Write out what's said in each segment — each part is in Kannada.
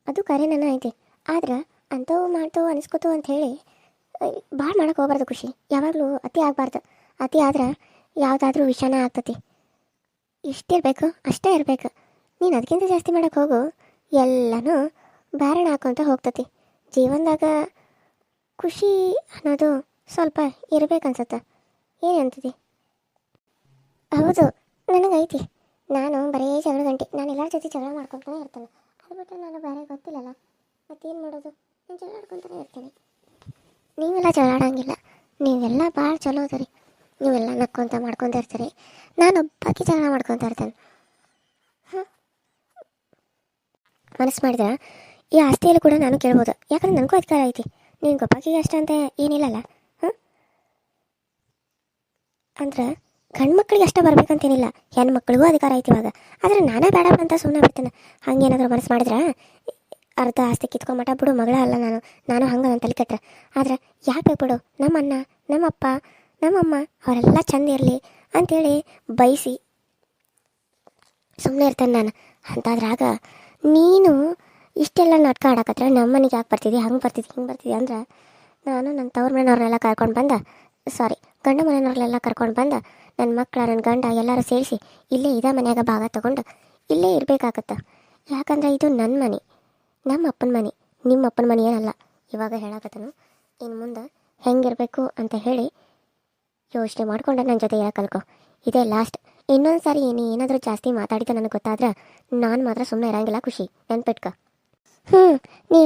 ಅದು ಕರೆ ನನ್ನ ಐತಿ. ಆದ್ರೆ ಅಂಥವು ಮಾಡ್ತವು ಅನಿಸ್ಕೋತು ಅಂತ ಹೇಳಿ ಭಾಳ ಮಾಡಕ್ಕೆ ಹೋಗ್ಬಾರ್ದು ಖುಷಿ. ಯಾವಾಗಲೂ ಅತಿ ಆಗಬಾರ್ದು. ಅತಿ ಆದ್ರೆ ಯಾವುದಾದ್ರೂ ವಿಷಯನ ಆಗ್ತತಿ. ಇಷ್ಟಿರಬೇಕು ಅಷ್ಟೇ ಇರಬೇಕು. ನೀನು ಅದಕ್ಕಿಂತ ಜಾಸ್ತಿ ಮಾಡೋಕ್ಕೆ ಹೋಗು, ಎಲ್ಲನೂ ಬ್ಯಾರಣ ಹಾಕೊತ ಹೋಗ್ತತಿ. ಜೀವನದಾಗ ಖುಷಿ ಅನ್ನೋದು ಸ್ವಲ್ಪ ಇರಬೇಕನ್ಸುತ್ತೆ. ಏನು ಅಂತಿದ್ದಿ? ಹೌದು, ನನಗೈತಿ. ನಾನು ಬರೀ ಜಗಳ ಗಂಟೆ. ನಾನು ಎಲ್ಲರ ಜೊತೆ ಜಗಳ ಮಾಡ್ಕೊತಾನೆ ಇರ್ತೇನೆ. ಅದು ಬಿಟ್ಟು ನಾನು ಬೇರೆ ಗೊತ್ತಿಲ್ಲಲ್ಲ, ಮತ್ತೇನು ಮಾಡೋದು? ನಾನು ಜಗಳ ಆಡ್ಕೊತಾನೆ ಇರ್ತೇನೆ. ನೀವೆಲ್ಲ ಜಗಳ ಆಡೋಂಗಿಲ್ಲ. ನೀವೆಲ್ಲ ಭಾಳ ಚಲೋ ಅದ ರೀ. ನೀವೆಲ್ಲ ನಕ್ಕೊಂತ ಮಾಡ್ಕೊತ ಇರ್ತೀರಿ. ನಾನೊಬ್ಬಾಕಿ ಜಗಳ ಮಾಡ್ಕೊತ ಇರ್ತೇನೆ. ಮನಸ್ಸು ಮಾಡಿದ್ರೆ ಈ ಆಸ್ತಿಯಲ್ಲಿ ಕೂಡ ನಾನು ಕೇಳ್ಬೋದು. ಯಾಕಂದ್ರೆ ನನಗೂ ಅಧಿಕಾರ ಐತಿ. ನೀನು ಗೊಬ್ಬಾಕಿಗೆ ಅಷ್ಟ ಅಂತ ಏನಿಲ್ಲಲ್ಲ. ಅಂದ್ರೆ ಗಂಡು ಮಕ್ಕಳಿಗೆ ಅಷ್ಟೇ ಬರ್ಬೇಕಂತೇನಿಲ್ಲ, ಹೆಣ್ಣು ಮಕ್ಕಳಿಗೂ ಅಧಿಕಾರ ಐತಿ ಇವಾಗ. ಆದರೆ ನಾನೇ ಬೇಡ ಅಂತ ಸುಮ್ಮನೆ ಬಿಡ್ತೇನೆ. ಹಂಗೇನಾದರೂ ಮನಸ್ಸು ಮಾಡಿದ್ರೆ ಅರ್ಧ ಆಸ್ತಿ ಕಿತ್ಕೊಂಬಟ ಬಿಡು, ಮಗಳ ಅಲ್ಲ ನಾನು ಹಂಗೆ ನನ್ನ ತಲೆ ಕೆಟ್ಟರೆ. ಆದರೆ ಯಾಕೆ ಬಿಡು, ನಮ್ಮ ಅಣ್ಣ ನಮ್ಮಪ್ಪ ನಮ್ಮಮ್ಮ ಅವರೆಲ್ಲ ಚಂದ ಇರಲಿ ಅಂಥೇಳಿ ಬಯಸಿ ಸುಮ್ಮನೆ ಇರ್ತೇನೆ ನಾನು. ಅಂತಾದ್ರಾಗ ನೀನು ಇಷ್ಟೆಲ್ಲ ನಾಟಕ ಆಡಕತ್ರ ನಮ್ಮ ಮನೆಗೆ ಯಾಕೆ ಬರ್ತಿದ್ದಿ, ಹಂಗೆ ಬರ್ತಿದ್ದಿ ಹಿಂಗೆ ಬರ್ತಿದ್ದಿ ಅಂದ್ರೆ ನಾನು ನನ್ನ ತವ್ರ ಮನೆಯವ್ರನ್ನೆಲ್ಲ ಕರ್ಕೊಂಡು ಬಂದ, ಗಂಡ ಮನೆಯವ್ರನ್ನೆಲ್ಲ ಕರ್ಕೊಂಡು ಬಂದ, ನನ್ನ ಮಕ್ಕಳ ನನ್ನ ಗಂಡ ಎಲ್ಲರೂ ಸೇರಿಸಿ ಇಲ್ಲೇ ಇದೇ ಮನ್ಯಾಗ ಭಾಗ ತೊಗೊಂಡು ಇಲ್ಲೇ ಇರಬೇಕಾಗತ್ತೆ. ಯಾಕಂದ್ರೆ ಇದು ನನ್ನ ಮನೆ, ನಮ್ಮ ಅಪ್ಪನ ಮನೆ, ನಿಮ್ಮ ಅಪ್ಪನ ಮನೆ ಏನಲ್ಲ. ಇವಾಗ ಹೇಳಕತ್ತನು, ಇನ್ನು ಮುಂದೆ ಹೆಂಗಿರಬೇಕು ಅಂತ ಹೇಳಿ ಯೋಚನೆ ಮಾಡಿಕೊಂಡೆ ನನ್ನ ಜೊತೆ ಇರೋ ಕಲ್ಕೊ. ಇದೇ ಲಾಸ್ಟ್. ಇನ್ನೊಂದು ಸಾರಿ ಏನಾದರೂ ಜಾಸ್ತಿ ಮಾತಾಡಿದ್ದು ನನಗೆ ಗೊತ್ತಾದ್ರೆ ನಾನು ಮಾತ್ರ ಸುಮ್ಮನೆ ಇರೋಂಗಿಲ್ಲ ಖುಷಿ, ನೆನ್ಪಿಟ್ಕ. ನೀ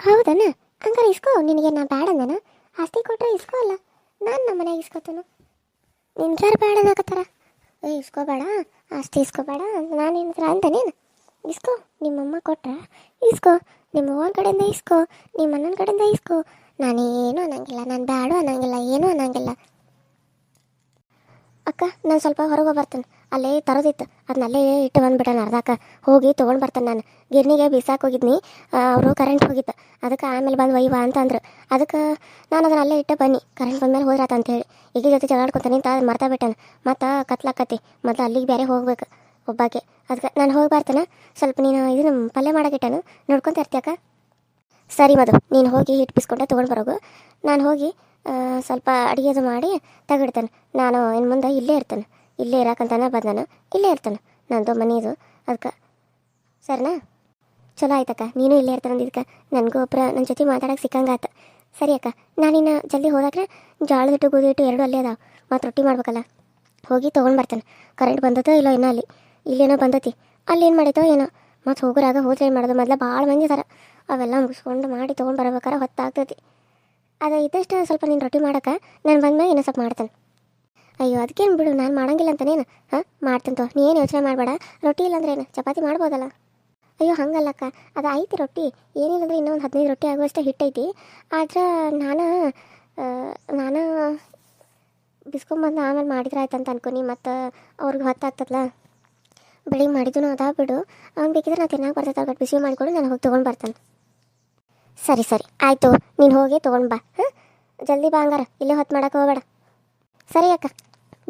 ಹೌದನ? ಹಂಗಾರೆ ಇಸ್ಕೋ. ನಿನಗೆ ನಾ ಬ್ಯಾಡ ಅಂದನ? ಆಸ್ತಿ ಕೊಟ್ಟರೆ ಇಸ್ಕೋ ಅಲ್ಲ, ನಾನು ನಮ್ಮ ಮನೆಯಾಗ ಇಸ್ಕೊತನು. ನಿನ್ಗ್ಯಾರು ಬೇಡ ಅನ್ನಕತ್ತಾರ? ಇಸ್ಕೋಬೇಡ, ಆಸ್ತಿ ಇಸ್ಕೋಬೇಡ ನಾನೇನಾದ್ರ ಅಂದನೇನು? ಇಸ್ಕೋ. ನಿಮ್ಮಮ್ಮ ಕೊಟ್ರೆ ಇಸ್ಕೋ, ನಿಮ್ಮ ಅವ್ವನ ಕಡೆಯಿಂದ ಇಸ್ಕೋ, ನಿಮ್ಮ ಅಣ್ಣನ ಕಡೆಯಿಂದ ಇಸ್ಕೋ. ನಾನೇನು ಅನ್ನಂಗಿಲ್ಲ, ನಾನು ಬ್ಯಾಡ ಅನ್ನಂಗಿಲ್ಲ, ಏನೂ ಅನ್ನಂಗಿಲ್ಲ. ಅಕ್ಕ, ನಾನು ಸ್ವಲ್ಪ ಹೊರಗೆ ಬರ್ತೇನೆ. ಅಲ್ಲೇ ತರೋದಿತ್ತು, ಅದನ್ನಲ್ಲೇ ಇಟ್ಟು ಬಂದುಬಿಟ್ಟೆ. ಅರ್ಧಕ್ಕ ಹೋಗಿ ತೊಗೊಂಡು ಬರ್ತೇನೆ. ನಾನು ಗಿರ್ನಿಗೆ ಬೀಸಾಕ್ ಹೋಗಿದ್ನಿ, ಅವರು ಕರೆಂಟ್ ಹೋಗಿತ್ತು. ಅದಕ್ಕೆ ಆಮೇಲೆ ಬಂದು ಒಯ್ವಾ ಅಂತಂದ್ರು. ಅದಕ್ಕೆ ನಾನು ಅದನ್ನ ಅಲ್ಲೇ ಇಟ್ಟು ಬನ್ನಿ, ಕರೆಂಟ್ ಬಂದಮೇಲೆ ಹೋದ್ರಾತ ಅಂತೇಳಿ. ಈಗ ಜೊತೆ ಜಗಾಡ್ಕೊತಾನೆ ಅಂತ ಮರ್ತಾ ಬಿಟ್ಟೆನು. ಮತ್ತು ಕತ್ಲಾಕತಿ, ಮೊದಲು ಅಲ್ಲಿಗೆ ಬೇರೆ ಹೋಗ್ಬೇಕು ಒಬ್ಬಾಕೆ. ಅದಕ್ಕೆ ನಾನು ಹೋಗಿ ಬರ್ತೇನೆ. ಸ್ವಲ್ಪ ನೀನು ಇದನ್ನು ಪಲ್ಯ ಮಾಡೋಕ್ಕಿಟ್ಟನು, ನೋಡ್ಕೊತ ಇರ್ತೀಯಕ್ಕ? ಸರಿ ಮದು, ನೀನು ಹೋಗಿ ಹಿಟ್ಟು ಬಿಸ್ಕೊಂಡೆ ತೊಗೊಂಡು ಬರೋಗು. ನಾನು ಹೋಗಿ ಸ್ವಲ್ಪ ಅಡುಗೆದು ಮಾಡಿ ತೆಗಿಡ್ತೇನೆ. ನಾನು ಇನ್ನು ಮುಂದೆ ಇಲ್ಲೇ ಇರ್ತೇನೆ. ಇಲ್ಲೇ ಇರೋಕಂತಾನೆ ಬಂದನು, ಇಲ್ಲೇ ಇರ್ತೇನೆ. ನಂದು ಮನೆಯದು. ಅದಕ್ಕೆ ಸರಿನಾ? ಚಲೋ ಆಯ್ತಕ್ಕ, ನೀನು ಇಲ್ಲೇ ಇರ್ತಾನೆ ಅಂದಿದ್ದಕ್ಕೆ ನನಗೂ ಒಬ್ಬರ ನನ್ನ ಜೊತೆ ಮಾತಾಡೋಕೆ ಸಿಕ್ಕಂಗಾತ. ಸರಿ ಅಕ್ಕ, ನಾನಿನ್ನು ಜಲ್ದಿ ಹೋದಾಕ್ರೆ ಜೋಳದ ಹಿಟ್ಟು ಗೋಧಿ ಹಿಟ್ಟು ಎರಡೂ ಅಲ್ಲೇ ಅದಾವೆ. ಮತ್ತು ರೊಟ್ಟಿ ಮಾಡ್ಬೇಕಲ್ಲ, ಹೋಗಿ ತೊಗೊಂಡು ಬರ್ತೇನೆ. ಕರೆಂಟ್ ಬಂದತೋ ಇಲ್ಲೋ ಇನ್ನೂ ಇಲ್ಲೇನೋ ಬಂದತಿ, ಅಲ್ಲಿ ಏನು ಮಾಡಿತೋ ಏನೋ. ಮತ್ತು ಹೋಗೋರಾಗ ಹೋದ್ರೆ ಏನು ಮಾಡೋದು? ಮೊದಲು ಭಾಳ ಮಂದಿ ಇದಾರೆ, ಅವೆಲ್ಲ ಮುಗಿಸ್ಕೊಂಡು ಮಾಡಿ ತೊಗೊಂಡು ಬರ್ಬೇಕಾರೆ ಹೊತ್ತಾಗ್ತೈತಿ. ಅದು ಇದ್ದಷ್ಟು ಸ್ವಲ್ಪ ನೀನು ರೊಟ್ಟಿ ಮಾಡೋಕೆ ನಾನು ಬಂದ್ಮೇಲೆ ಇನ್ನೂ ಸ್ವಲ್ಪ ಮಾಡ್ತೇನೆ. ಅಯ್ಯೋ ಅದಕ್ಕೇನು ಬಿಡು, ನಾನು ಮಾಡೋಂಗಿಲ್ಲ ಅಂತನೇನು? ಮಾಡ್ತೇನೆ ತೋ, ನೀ ಏನು ಯೋಚನೆ ಮಾಡಬೇಡ. ರೊಟ್ಟಿ ಇಲ್ಲಾಂದ್ರೆ ಏನು, ಚಪಾತಿ ಮಾಡ್ಬೋದಲ್ಲ? ಅಯ್ಯೋ ಹಂಗಲ್ಲಕ್ಕ, ಅದು ಐತಿ ರೊಟ್ಟಿ, ಏನಿಲ್ಲಂದ್ರೆ ಇನ್ನೂ ಒಂದು 15 ರೊಟ್ಟಿ ಆಗುವಷ್ಟು ಹಿಟ್ಟೈತಿ. ಆದ್ರೆ ನಾನು ಬಿಸ್ಕೊಂಬಂದು ಆಮೇಲೆ ಮಾಡಿದ್ರೆ ಆಯ್ತು ಅಂತ ಅನ್ಕೊನಿ. ಮತ್ತು ಅವ್ರಿಗೆ ಹೊತ್ತಾಗ್ತದಲ್ಲ, ಬೆಳಿಗ್ಗೆ ಮಾಡಿದ್ದು ಅದಾ ಬಿಡು. ಅವ್ನು ಬೇಕಿದ್ರೆ ನಾನು ತಿನ್ನಕ್ಕೆ ಬರ್ತೈತೆ, ಬಟ್ ಬಿಸಿ ಮಾಡಿಕೊಡು, ನಾನು ಹೋಗಿ ತೊಗೊಂಡು ಬರ್ತೇನೆ. ಸರಿ ಆಯಿತು, ನೀನು ಹೋಗಿ ತೊಗೊಂಡು ಬಾ. ಜಲ್ದಿ ಬಾ ಹಂಗಾರ, ಇಲ್ಲೇ ಹೊತ್ತು ಮಾಡೋಕೆ ಹೋಗಬೇಡ. ಸರಿ ಅಕ್ಕ,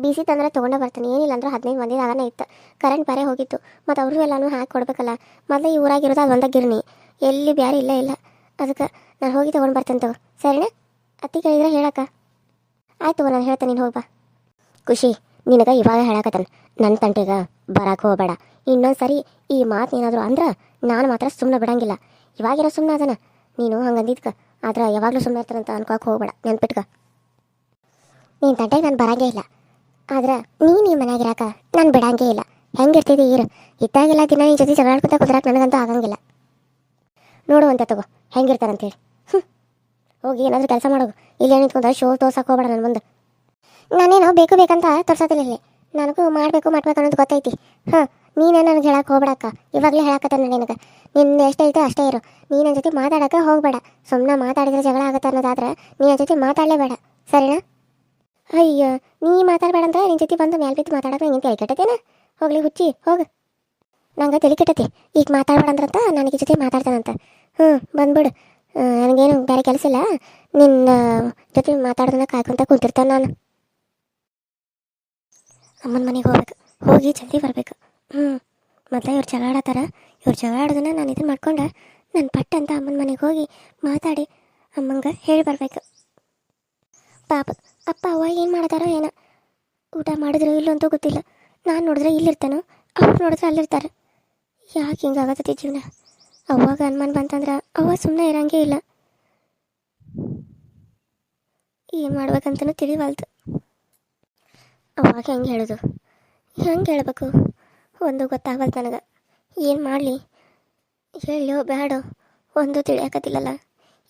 ಬಿಸಿ ತಂದರೆ ತೊಗೊಂಡೇ ಬರ್ತಾನೆ. ಏನಿಲ್ಲ ಅಂದ್ರೆ 15 ಮಂದಿ ಆಗನೇ ಇತ್ತು. ಕರೆಂಟ್ ಬೇರೆ ಹೋಗಿತ್ತು, ಮತ್ತು ಅವ್ರಿಗೂ ಎಲ್ಲನೂ ಹಾಕಿ ಕೊಡ್ಬೇಕಲ್ಲ. ಮೊದಲೇ ಈ ಊರಾಗಿರೋದು ಅದು ಒಂದೇ ಗಿರಣಿ, ಎಲ್ಲಿ ಬೇರೆ ಇಲ್ಲೇ ಇಲ್ಲ. ಅದಕ್ಕೆ ನಾನು ಹೋಗಿ ತೊಗೊಂಡು ಬರ್ತೇನೆ ತಗೋ. ಸರಿನಾ? ಅತ್ತಿ ಕೇಳಿದ್ರೆ ಹೇಳಕ್ಕ. ಆಯ್ತು, ನಾನು ಹೇಳ್ತೇನೆ, ನೀನು ಹೋಗಿ ಬಾ. ಖುಷಿ, ನಿನಗೆ ಇವಾಗ ಹೇಳಕತ್ತಾನೆ, ನನ್ನ ತಂಟೆಗೆ ಬರಕ್ಕೆ ಹೋಗಬೇಡ. ಇನ್ನೊಂದು ಸರಿ ಈ ಮಾತು ಏನಾದರೂ ಅಂದ್ರೆ ನಾನು ಮಾತ್ರ ಸುಮ್ಮನೆ ಬಿಡಂಗಿಲ್ಲ. ಇವಾಗಿರೋ ಸುಮ್ಮನೆ ಅದನ ನೀನು ಹಂಗಂದಿದ್ಕ, ಆದ್ರೆ ಯಾವಾಗಲೂ ಸುಮ್ಮನೆ ಇರ್ತಾರಂತ ಅನ್ಕೋಕೆ ಹೋಗಬೇಡ, ನೆನ್ಪಿಟ್ಕ. ನೀನು ತಂಟೆಗೆ ನಾನು ಬರೋಂಗೇ ಇಲ್ಲ, ಆದ್ರೆ ನೀನು ಈ ಮನೆಯಾಗಿರಾಕ ನಾನು ಬಿಡಂಗೇ ಇಲ್ಲ. ಹೆಂಗಿರ್ತಿದ್ದಿ ಇರು, ಇದ್ದಾಗೆಲ್ಲ ದಿನ ನಿನ್ನ ಜೊತೆ ಜಗಳಾಡ್ಕೊತ ಕುದ್ರಾಕ ನನಗಂತೂ ಆಗಂಗಿಲ್ಲ. ನೋಡುವಂತೆ ತಗೋ ಹೆಂಗಿರ್ತಾರಂತೇಳಿ. ಹೋಗಿ ಏನಾದರೂ ಕೆಲಸ ಮಾಡೋದು, ಇಲ್ಲೇ ನಿಂತ್ಕೊಂಡ ಶೋ ತೋರ್ಸಕ್ಕೆ ಹೋಗಬೇಡ ನನ್ನ ಮುಂದೆ. ನಾನೇನೋ ಬೇಕಂತ ತೋರ್ಸೋದಿಲ್ಲ ಇಲ್ಲಿ, ನನಗೂ ಮಾಡಬೇಕು ಅನ್ನೋದು ಗೊತ್ತೈತಿ. ನೀನೇ ನನಗೆ ಹೇಳಕ್ಕೆ ಹೋಗ್ಬೇಡಕ್ಕ, ಇವಾಗಲೇ ಹೇಳಕತ್ತಾನೆ ನಿನಗೆ. ನಿನ್ನ ಎಷ್ಟೈತೆ ಅಷ್ಟೇ ಇರು, ನೀ ನನ್ನ ಜೊತೆ ಮಾತಾಡೋಕೆ ಹೋಗಬೇಡ. ಸುಮ್ಮನೆ ಮಾತಾಡಿದ್ರೆ ಜಗಳ ಆಗುತ್ತೆ ಅನ್ನೋದಾದ್ರೆ ನೀ ನನ್ನ ಜೊತೆ ಮಾತಾಡಲೇಬೇಡ, ಸರಿನಾ? ಅಯ್ಯೋ, ನೀ ಮಾತಾಡಬೇಡ ಅಂತ ನಿನ್ನ ಜೊತೆ ಬಂದು ಮೇಲೆ ಬಿದ್ದು ಮಾತಾಡೋಕೆ ನಿಂಗೆ ತಲೆ ಕೆಟ್ಟತೇನೆ? ಹೋಗ್ಲಿ ಹುಚ್ಚಿ, ಹೋಗು. ನಂಗೆ ತಲೆ ಕೆಟ್ಟತಿ, ಈಗ ಮಾತಾಡಬೇಡ ಅಂದ್ರಂತ ನನಗೆ ಜೊತೆ ಮಾತಾಡ್ತಾನಂತ. ಬಂದ್ಬಿಡು, ನನಗೇನು ಬೇರೆ ಕೆಲಸ ಇಲ್ಲ. ನಿನ್ನ ಜೊತೆ ಮಾತಾಡೋದನ್ನ ಕಾಯ್ಕೊಂತ ಕುಂತಿರ್ತಾನೆ ನಾನು. ಅಮ್ಮನ ಮನೆಗೆ ಹೋಗ್ಬೇಕು, ಹೋಗಿ ಜಲ್ದಿ ಬರಬೇಕು. ಮೊದಲೇ ಇವ್ರು ಜಗಳ ಆಡತ್ತಾರ, ಇವ್ರು ಜಗಳ ಆಡೋದನ್ನ ನಾನು ಇದನ್ನು ಮಾಡ್ಕೊಂಡು ನಾನು ಪಟ್ ಅಂತ ಅಮ್ಮನ ಮನೆಗೆ ಹೋಗಿ ಮಾತಾಡಿ ಅಮ್ಮಂಗೆ ಹೇಳಿ ಬರ್ಬೇಕು. ಪಾಪ ಅಪ್ಪ ಅವ್ವ ಏನು ಮಾಡ್ತಾರೋ ಏನೋ, ಊಟ ಮಾಡಿದ್ರು ಇಲ್ಲಂತೂ ಗೊತ್ತಿಲ್ಲ. ನಾನು ನೋಡಿದ್ರೆ ಇಲ್ಲಿರ್ತಾನೋ, ಅವ್ರು ನೋಡಿದ್ರೆ ಅಲ್ಲಿರ್ತಾರೆ. ಯಾಕೆ ಹಿಂಗಾಗತ್ತೈತಿ ಜೀವನ? ಅವಾಗ ಅನುಮಾನ ಬಂತಂದ್ರೆ ಅವ್ವ ಸುಮ್ಮನೆ ಇರೋಂಗೇ ಇಲ್ಲ. ಏನು ಮಾಡ್ಬೇಕಂತನೂ ತಿಳಿವಲ್ತು. ಅವಾಗ ಹೆಂಗೆ ಹೇಳೋದು, ಹೆಂಗೆ ಹೇಳ್ಬೇಕು ಒಂದು ಗೊತ್ತಾಗಲ್ತು ನನಗೆ. ಏನು ಮಾಡಲಿ, ಹೇಳೋ ಬೇಡೋ ಒಂದು ತಿಳಿಯಾಕತ್ತಿಲ್ಲಲ್ಲ.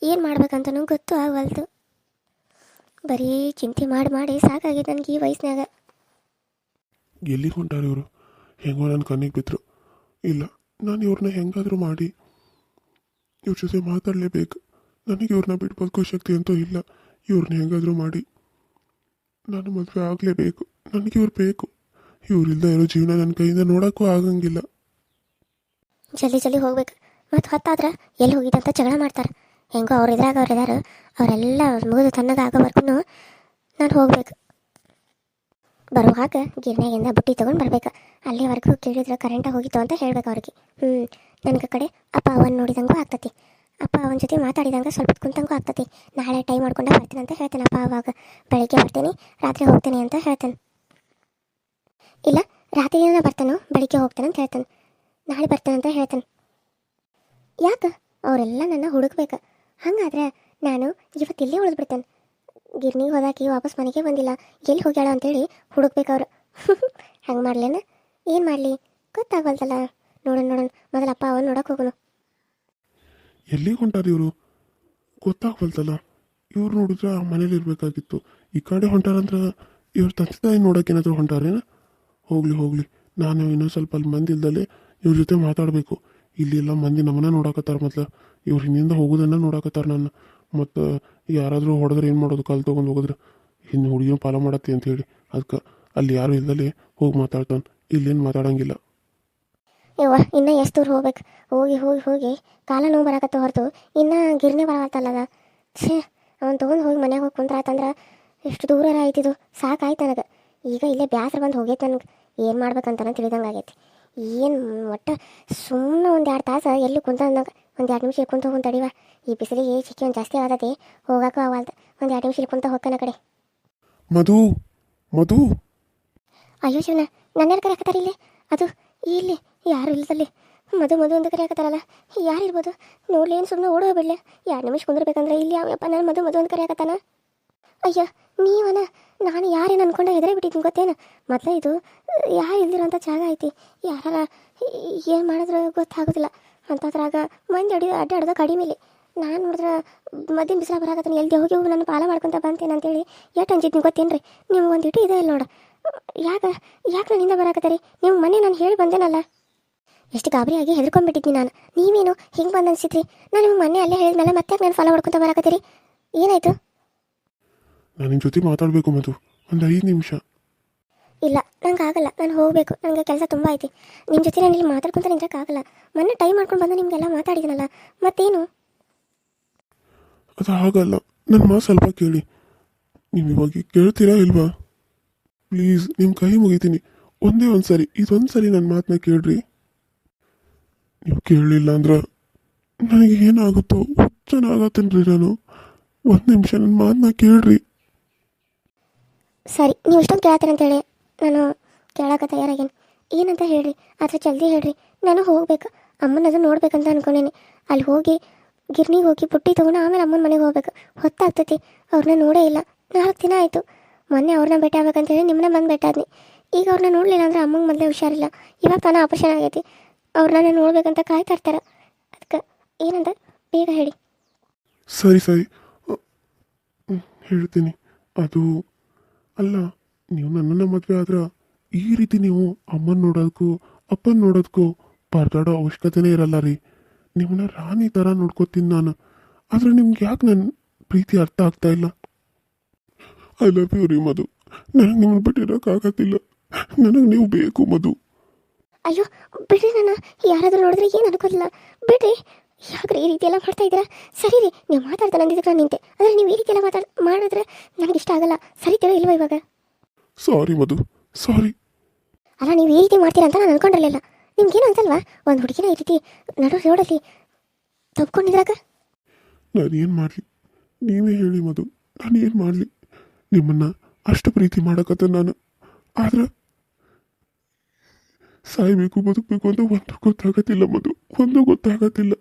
ಏನು ಮಾಡ್ಬೇಕಂತನೂ ಗೊತ್ತೂ ಆಗವಲ್ತು. ಬರೀ ಚಿಂತೆ ಮಾಡಿ ಮಾಡಿ ಸಾಕಾಗಿದೆ ನನಗೆ ಈ ವಯಸ್ಸಿನಾಗ. ಎಲ್ಲಿಗೆ ಹೊಂಟಾರ ಇವರು? ಹೆಂಗೋ ನನ್ನ ಕಣ್ಣಿಗೆ ಬಿದ್ದರು. ಇಲ್ಲ, ನಾನು ಇವ್ರನ್ನ ಹೆಂಗಾದರೂ ಮಾಡಿ ಇವ್ರ ಜೊತೆ ಮಾತಾಡಲೇಬೇಕು. ನನಗೆ ಇವ್ರನ್ನ ಬಿಟ್ಟು ಬದುಕೋ ಶಕ್ತಿ ಅಂತೂ ಇಲ್ಲ. ಇವ್ರನ್ನ ಹೆಂಗಾದರೂ ಮಾಡಿ ನಾನು ಮದುವೆ ಆಗಲೇಬೇಕು. ನನಗೆ ಇವ್ರು ಬೇಕು. ಇವ್ರಿಲ್ದ ಇರೋ ಜೀವನ ನನ್ನ ಕೈಯಿಂದ ನೋಡೋಕ್ಕೂ ಆಗಂಗಿಲ್ಲ. ಜಲ್ದಿ ಜಲ್ದಿ ಹೋಗ್ಬೇಕು. ಮತ್ತು ಹೊತ್ತಾದ್ರೆ ಎಲ್ಲಿ ಹೋಗಿದ್ದೆ ಅಂತ ಜಗಳ ಮಾಡ್ತಾರೆ. ಹೆಂಗೋ ಅವ್ರು ಇದಾರು ಅವರೆಲ್ಲ ಮುಗಿದು ತಣ್ಣಗಾಗೋವರೆಗೂ ನಾನು ಹೋಗ್ಬೇಕು. ಬರುವಾಗ ಗಿರ್ನಾಗಿಂದ ಬುಟ್ಟಿ ತೊಗೊಂಡು ಬರ್ಬೇಕು. ಅಲ್ಲಿವರೆಗೂ ಕೇಳಿದ್ರೆ ಕರೆಂಟಾಗಿ ಹೋಗಿತ್ತು ಅಂತ ಹೇಳ್ಬೇಕು ಅವ್ರಿಗೆ. ನನಗೆ ಕಡೆ ಅಪ್ಪ ಅವನ್ನ ನೋಡಿದಂಗೂ ಆಗ್ತತಿ, ಅಪ್ಪ ಅವನ ಜೊತೆ ಮಾತಾಡಿದಂಗೆ ಸ್ವಲ್ಪ ಕುಂತಂಗೂ ಆಗ್ತತಿ. ನಾಳೆ ಟೈಮ್ ಮಾಡ್ಕೊಂಡು ಬರ್ತೀನಿ ಅಂತ ಹೇಳ್ತೇನೆ. ಅಪ್ಪ ಅವಾಗ ಬೆಳಗ್ಗೆ ಬರ್ತೀನಿ, ರಾತ್ರಿ ಹೋಗ್ತೇನೆ ಅಂತ ಹೇಳ್ತೇನೆ. ಇಲ್ಲ, ರಾತ್ರಿ ದಿನ ಬರ್ತಾನೋ ಬೆಳಿಗ್ಗೆ ಹೋಗ್ತೇನೆ ಅಂತ ಹೇಳ್ತೇನೆ. ನಾಳೆ ಬರ್ತೇನೆ ಅಂತ ಹೇಳ್ತೇನೆ. ಯಾಕೆ ಅವರೆಲ್ಲ ನನ್ನ ಹುಡುಕ್ಬೇಕು. ಹಾಗಾದ್ರೆ ನಾನು ಇವತ್ತಿಲ್ಲೇ ಉಳಿದ್ಬಿಡ್ತೇನೆ. ಗಿರ್ನಿಗೆ ಹೋದಾಕಿ ವಾಪಸ್ ಮನೆಗೆ ಬಂದಿಲ್ಲ, ಎಲ್ಲಿ ಹೋಗ್ಯಾಳ ಅಂತೇಳಿ ಹುಡುಕ್ಬೇಕು ಅವರು. ಹಂಗೆ ಮಾಡ್ಲೇನ? ಏನು ಮಾಡಲಿ ಗೊತ್ತಾಗಲ್ತಲ್ಲ. ನೋಡೋಣ ಮೊದಲು ಅಪ್ಪ ಅವನು ನೋಡೋಕೆ ಹೋಗೋಣ. ಎಲ್ಲಿಗೆ ಹೊಂಟಾರ ಇವರು? ಗೊತ್ತಾಗ್ವಲ್ತಲ್ಲ. ಇವ್ರು ನೋಡಿದ್ರೆ ಆ ಮನೇಲಿ ಇರಬೇಕಾಗಿತ್ತು. ಈ ಕಡೆ ಹೊಂಟಾರಂದ್ರೆ ಇವ್ರ ತಂದೆ ತಾಯಿ ನೋಡೋಕ್ಕೇನಾದರೂ ಹೊಂಟಾರೇನ? ಹೋಗಲಿ, ನಾನು ಇನ್ನೊಂದು ಸ್ವಲ್ಪ ಅಲ್ಲಿ ಮಂದಿ ಇಲ್ದಲ್ಲೇ ಇವ್ರ ಜೊತೆ ಮಾತಾಡಬೇಕು. ಇಲ್ಲಿ ಎಲ್ಲ ಮಂದಿ ನಮ್ಮನ್ನ ನೋಡಕತ್ತಾರ. ಮೊದಲು ಇವ್ರು ಹಿಂದಿಂದ ಹೋಗೋದನ್ನ ನೋಡಕತ್ತಾರ ನನ್ನ. ಮತ್ತು ಯಾರಾದರೂ ಹೊಡೆದ್ರೆ ಏನು ಮಾಡೋದು? ಕಾಲು ತೊಗೊಂಡು ಹೋಗಿದ್ರೆ ಹಿಂದೆ ಹುಡುಗಿನ ಪಾಲ ಮಾಡತ್ತಿ ಅಂತೇಳಿ. ಅದಕ್ಕೆ ಅಲ್ಲಿ ಯಾರು ಇಲ್ದಲೇ ಹೋಗಿ ಮಾತಾಡ್ತಾನೆ. ಇಲ್ಲೇನು ಮಾತಾಡೋಂಗಿಲ್ಲ. ಯವ್ವ, ಇನ್ನೂ ಎಷ್ಟು ದೂರ ಹೋಗ್ಬೇಕು? ಹೋಗಿ ಹೋಗಿ ಹೋಗಿ ಕಾಲ ನೋವು ಬರಾಕತ್ತ ಹೊರತು ಇನ್ನೂ ಗಿರ್ನಿ ಬರತ್ತಲ್ಲದ. ಛೇ, ಅವ್ನು ತೊಗೊಂಡು ಹೋಗಿ ಮನೆಗೆ ಹೋಗಿ ಕುಂತ್ರಾತಂದ್ರೆ ಎಷ್ಟು ದೂರ ಆಯ್ತಿದು. ಸಾಕಾಯ್ತು ನನಗೆ. ಈಗ ಇಲ್ಲೇ ಬ್ಯಾಸರ ಬಂದು ಹೋಗೈತೆ ನನಗೆ. ಏನು ಮಾಡ್ಬೇಕಂತ ತಿಳಿದಂಗೆ ಆಗೈತಿ. ಏನು ಒಟ್ಟು ಸುಮ್ಮನೆ ಒಂದು 2 ತಾಸು ಎಲ್ಲಿ ಕುಂತಂದಾಗ ಒಂದು 2 ನಿಮಿಷ ಕುಂತ ಹೋಗಿ ತಡಿವ. ಈ ಬಿಸಿಲಿಗೆ ಚಿಕ್ಕಿ ಒಂದು ಜಾಸ್ತಿ ಆಗತೈತಿ, ಹೋಗಕ್ಕೂ ಆಗಲ್ದು. ಒಂದು 2 ನಿಮಿಷ ಕುಂತ ಹೋಗ್ತಾನ ಕಡೆ. ಮಧು ಮಧು ಅಯ್ಯೋ ಶಿವನ, ನನ್ನೆಲ್ಲ ಕರೆಯಕತ್ತಾರ ಇಲ್ಲಿ? ಅದು ಇಲ್ಲಿ ಯಾರು ಇಲ್ಲದಲ್ಲಿ ಮಧು ಅಂತ ಕರೆಯಕತ್ತಾರಲ್ಲ, ಯಾರಿರ್ಬೋದು? ನೋಡ್ಲಿ, ಏನು ಸುಮ್ಮನೆ ಓಡೋಗ್ಬಿಡ್ಲೆ. 2 ನಿಮಿಷ ಕುಂದಿರ್ಬೇಕಂದ್ರೆ ಇಲ್ಲಿ ಯಾವಪ್ಪ ನಾನು ಮಧು ಅಂತ ಕರೆಯಕತ್ತಾನ? ಅಯ್ಯ ನೀವನ, ನಾನು ಯಾರೇನು ಅನ್ಕೊಂಡೆ ಎದುರೇ ಬಿಟ್ಟಿದ್ದೀನಿ ಗೊತ್ತೇನು? ಮೊದಲೇ ಇದು ಯಾರು ಇಲ್ದಿರೋಂಥ ಜಾಗ ಐತಿ. ಯಾರ ಏನು ಮಾಡಿದ್ರೆ ಗೊತ್ತಾಗೋದಿಲ್ಲ. ಅಂಥದ್ರಾಗ ಮಂದಿ ಅಡ್ಡಾಡೋದು ಕಡಿಮೆಲಿ. ನಾನು ನೋಡಿದ್ರೆ ಮದ್ದಿನ ಬಿಸಿಲ ಬರಾಕತ್ತಾನೆ, ಎಲ್ಲಿ ಹೋಗಿ ನಾನು ಪಾಲ ಮಾಡ್ಕೊತ ಬಂತೇನೆ ಅಂತೇಳಿ ಎಷ್ಟು ಅಂಜಿದ್ದೀನಿ ಗೊತ್ತೇನು ರೀ? ನೀವು ಒಂದು ಇಟ್ಟು ಇದೆ ಇಲ್ಲ ನೋಡು. ಯಾಕೆ ನನ್ನಿಂದ ಬರಾಕತ್ತೀರಿ? ನೀವು ಮೊನ್ನೆ ನಾನು ಹೇಳಿ ಬಂದೇನಲ್ಲ, ಎಷ್ಟು ಗಾಬರಿಯಾಗಿ ಹೆದರ್ಕೊಂಡ್ಬಿಟ್ಟಿದ್ದೀನಿ ನಾನು. ನೀವೇನು ಹಿಂಗೆ ಬಂದು ಅನ್ಸಿದ್ರಿ? ನಾನು ನಿಮ್ಗೆ ಮೊನ್ನೆ ಅಲ್ಲೇ ಹೇಳಿದ್ಮೇಲೆ ಮತ್ತೆ ನಾನು ಫಾಲೋ ಮಾಡ್ಕೊತ ಬರಾಕತ್ತೀರಿ? ಏನಾಯಿತು? ನಾನು ನಿಮ್ಮ ಜೊತೆ ಮಾತಾಡಬೇಕು ಮಧು, ಒಂದು 5 ನಿಮಿಷ. ಇಲ್ಲ, ನಂಗೆ ಆಗಲ್ಲ. ನಾನು ಹೋಗಬೇಕು. ನನಗೆ ಕೆಲಸ ತುಂಬ ಐತಿ. ನಿಮ್ಮ ಜೊತೆ ನಾನು ಇಲ್ಲಿ ಮಾತಾಡ್ಕೊತ ನಿಂತ್ರೋಕ್ಕಾಗಲ್ಲ. ಮೊನ್ನೆ ಟೈಮ್ ಮಾಡ್ಕೊಂಡು ಬಂದು ನಿಮಗೆಲ್ಲ ಮಾತಾಡಿದ್ದೀನಲ್ಲ, ಮತ್ತೇನು? ಅದು ಆಗಲ್ಲ. ನನ್ನ ಮಾತು ಸ್ವಲ್ಪ ಕೇಳಿ. ನೀವು ಇವಾಗ ಕೇಳ್ತೀರಾ ಇಲ್ವಾ? ಪ್ಲೀಸ್, ನಿಮ್ಮ ಕೈ ಮುಗಿತೀನಿ. ಒಂದೇ ಒಂದು ಸರಿ, ಇದೊಂದು ಸರಿ ನನ್ನ ಮಾತನ್ನ ಕೇಳ್ರಿ. ನೀವು ಕೇಳಲಿಲ್ಲ ಅಂದ್ರೆ ನನಗೆ ಏನಾಗುತ್ತೋ ಹುಚ್ಚನಾಗತ್ತೇನ್ರಿ ನಾನು. 1 ನಿಮಿಷ ನನ್ನ ಮಾತನ್ನ ಕೇಳ್ರಿ. ಸರಿ, ನೀವು ಇಷ್ಟೊಂದು ಕೇಳತ್ತೀರಂತೇಳಿ ನಾನು ಕೇಳೋಕೆ ತಯಾರಾಗೇನು. ಏನಂತ ಹೇಳ್ರಿ, ಆದರೆ ಜಲ್ದಿ ಹೇಳ್ರಿ. ನಾನು ಹೋಗ್ಬೇಕು. ಅಮ್ಮನದು ನೋಡ್ಬೇಕಂತ ಅನ್ಕೊಂಡೇನೆ. ಅಲ್ಲಿ ಹೋಗಿ ಗಿರ್ನಿಗೆ ಹೋಗಿ ಬುಟ್ಟಿ ತೊಗೊಂಡು ಆಮೇಲೆ ಅಮ್ಮನ ಮನೆಗೆ ಹೋಗ್ಬೇಕು. ಹೊತ್ತಾಗ್ತೈತಿ. ಅವ್ರನ್ನ ನೋಡೇ ಇಲ್ಲ. 4 ದಿನ ಆಯಿತು. ಮೊನ್ನೆ ಅವ್ರನ್ನ ಭೇಟಿ ಆಗ್ಬೇಕಂತೇಳಿ ನಿಮ್ಮನ್ನ ಬಂದು ಭೇಟಾದ್ನಿ. ಈಗ ಅವ್ರನ್ನ ನೋಡಲಿಲ್ಲ ಅಂದರೆ ಅಮ್ಮಂಗೆ ಮೊದಲೇ ಹುಷಾರಿಲ್ಲ. ಇವಾಗ ತಾನೇ ಆಪರೇಷನ್ ಆಗೈತಿ. ಅವ್ರನ್ನ ನೋಡ್ಬೇಕಂತ ಕಾಯ್ತಾ ಇರ್ತಾರೆ. ಅದಕ್ಕೆ ಏನಂತ ಬೇಗ ಹೇಳಿ. ಸರಿ ಹೇಳ್ತೀನಿ. ಅದು ಅಲ್ಲ, ನೀವು ನನ್ನನ್ನು ಮದುವೆ ಆದ್ರೆ ಈ ರೀತಿ ನೀವು ಅಮ್ಮನ ನೋಡೋದಕ್ಕೂ ಅಪ್ಪನ ನೋಡೋದಕ್ಕೂ ಪರದಾಡೋ ಅವಶ್ಯಕತೆನೇ ಇರಲ್ಲ ರೀ. ನಿಮ್ಮನ್ನ ರಾಣಿ ಥರ ನೋಡ್ಕೋತೀನಿ ನಾನು. ಆದರೆ ನಿಮ್ಗೆ ಯಾಕೆ ನನ್ನ ಪ್ರೀತಿ ಅರ್ಥ ಆಗ್ತಾ ಇಲ್ಲ? ಐ ಲವ್ ಯು ರೀ ಮಧು. ನನಗೆ ನಿಮ್ಮನ್ನು ಬಿಟ್ಟಿರೋಕ್ಕಾಗತ್ತಿಲ್ಲ. ನನಗೆ ನೀವು ಬೇಕು ಮಧು. ಅಯ್ಯೋ ಬಿಡ್ರಿ, ನನ್ನ ಯಾರಾದರೂ ನೋಡಿದ್ರೆ ಏನು ಅನ್ಕೋದಿಲ್ಲ. ಬಿಡ್ರಿ. ಯಾಕ್ರಿ ಈ ರೀತಿ ಎಲ್ಲ ಮಾಡ್ತಾ ಇದ್ದೀರಾ? ಸರಿ ರೀ, ನೀವು ಮಾತಾಡ್ತಾ ನಂದಿದ್ದಕ್ಕೆ ನಾನು ನಿಂತೆ. ಆದರೆ ನೀವು ಈ ರೀತಿ ಎಲ್ಲ ಮಾಡಿದ್ರೆ ನನಗೆ ಇಷ್ಟ ಆಗಲ್ಲ. ಸರಿತೀರೋ ಇಲ್ವಾ ಇವಾಗ? ಸಾರಿ ಮಧು, ಸಾರಿ. ಅಲ್ಲ, ನೀವು ಈ ರೀತಿ ಮಾಡ್ತೀರಾ ಅಂತ ನಾನು ಅನ್ಕೊಂಡಿರಲಿಲ್ಲ. ನಿಮ್ಗೇನು ಅನ್ಸಲ್ವಾ? ಒಂದು ಹುಡುಗಿನ ಈ ರೀತಿ ನಡು ರೋಡಲ್ಲಿ ತಪ್ಕೊಂಡಿದ್ರಾಗ ನಾನೇನು ಮಾಡಲಿ, ನೀವೇ ಹೇಳಿ ಮಧು, ನಾನು ಏನು ಮಾಡಲಿ? ನಿಮ್ಮನ್ನು ಅಷ್ಟು ಪ್ರೀತಿ ಮಾಡಕತ್ತ ನಾನು, ಆದ್ರೆ ಸಾಯ್ಬೇಕು ಬದುಕಬೇಕು ಅಂತ ಒಂದು ಗೊತ್ತಾಗತ್ತಿಲ್ಲ ಮಧು, ಒಂದು ಗೊತ್ತಾಗತ್ತಿಲ್ಲ.